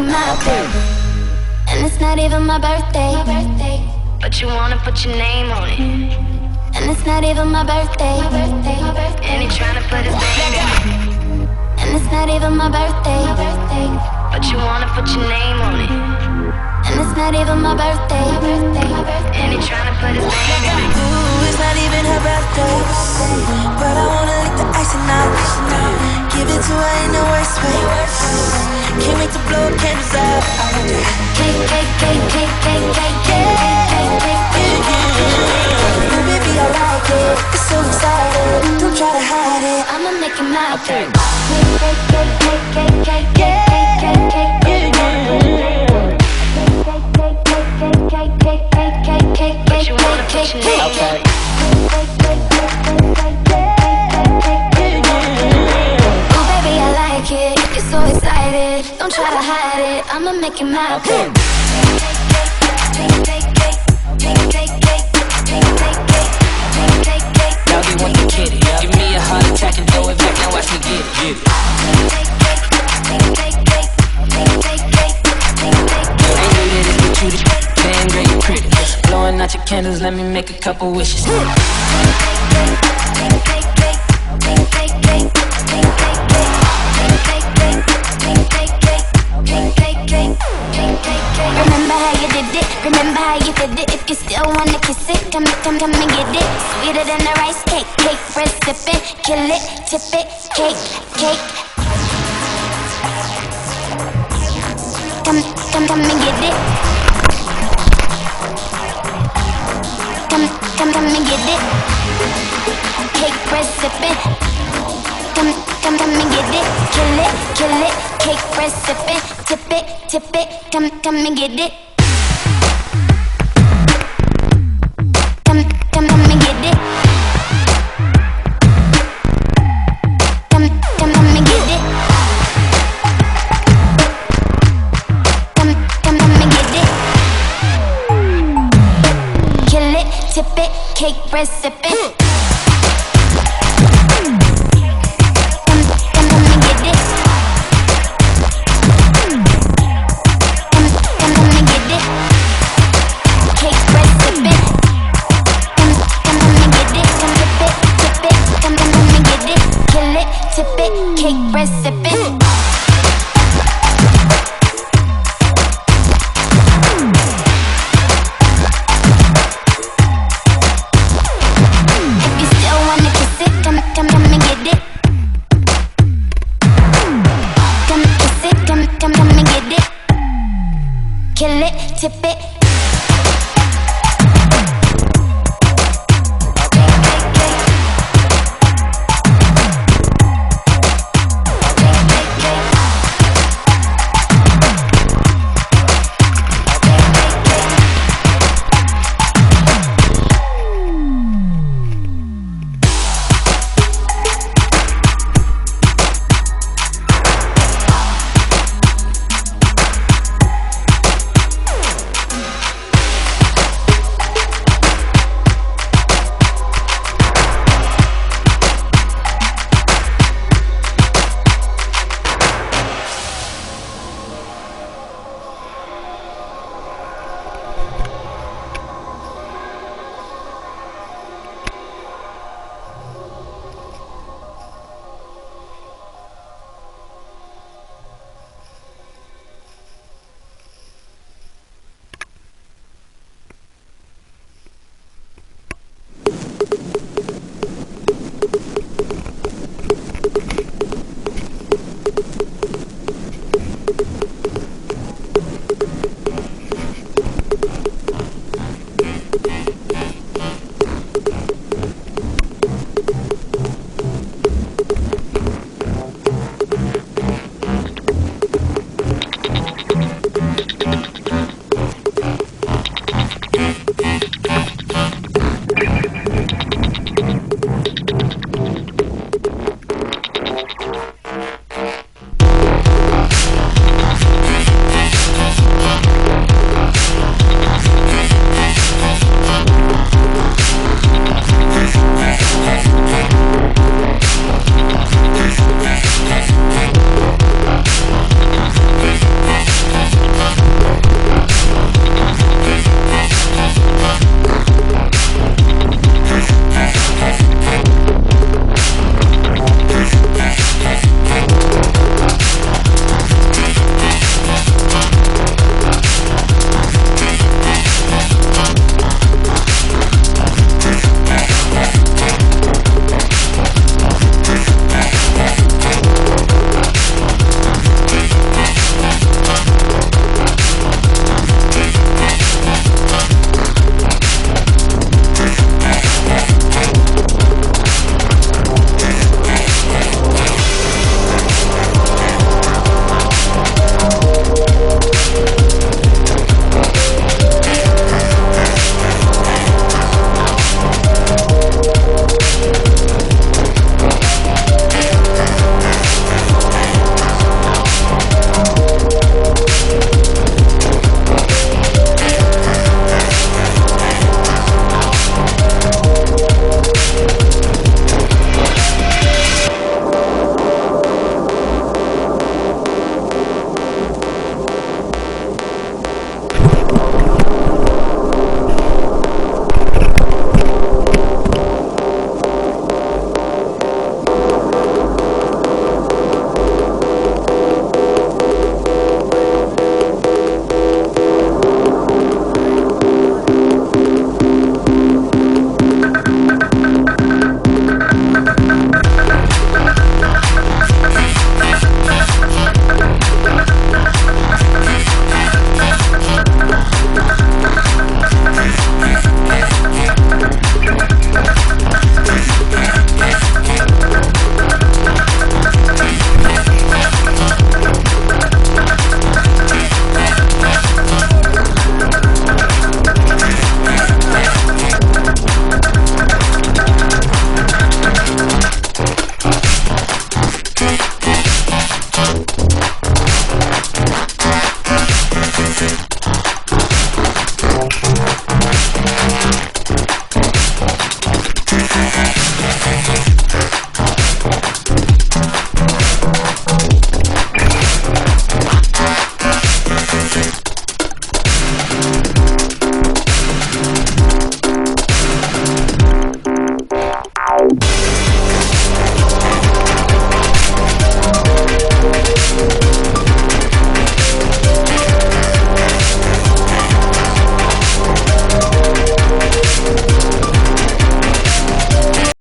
making my thing. And it's not even my birthday, but you wanna put your name on it. And it's not even my birthday, and you're trying to put his name on it. And it's not even my birthday, but you wanna put your name on it. And it's not even my birthday, and you're trying to put his name on it. Ooh, it's not even her birthday, but I wanna lick the icing out. Give it to her in the worst way. Can't wait to blow candles out. Cake, cake, cake, cake, cake, cake, cake, cake, cake, cake, cake. Ooh, baby, I like it. It's so exciting. Don't try to hide it. I'ma make it my thing. Cake, cake, cake, cake, cake, cake, cake, cake, cake, cake, cake. Oh baby, I like it. You're so excited. Don't try to hide it. I'ma make it my thing. Now they want the kitty. Give me a heart attack and throw it back and watch me get it. Ain't knew that it's the cutie. Damn girl, you pretty. Blowing out your candles, let me make a couple wishes. Remember how you did it, remember how you did it. If you still wanna kiss it, come and get it. Sweeter than a rice cake, cake, recipe. Kill it, tip it, cake, cake. Come and get it. Come and get it. Cake recipe. Come and get it. Kill it, cake recipe. Tip it, come and get it. Come and get it. Come and get it. Come and get it. Kill it, tip it, cake recipe. Tip it,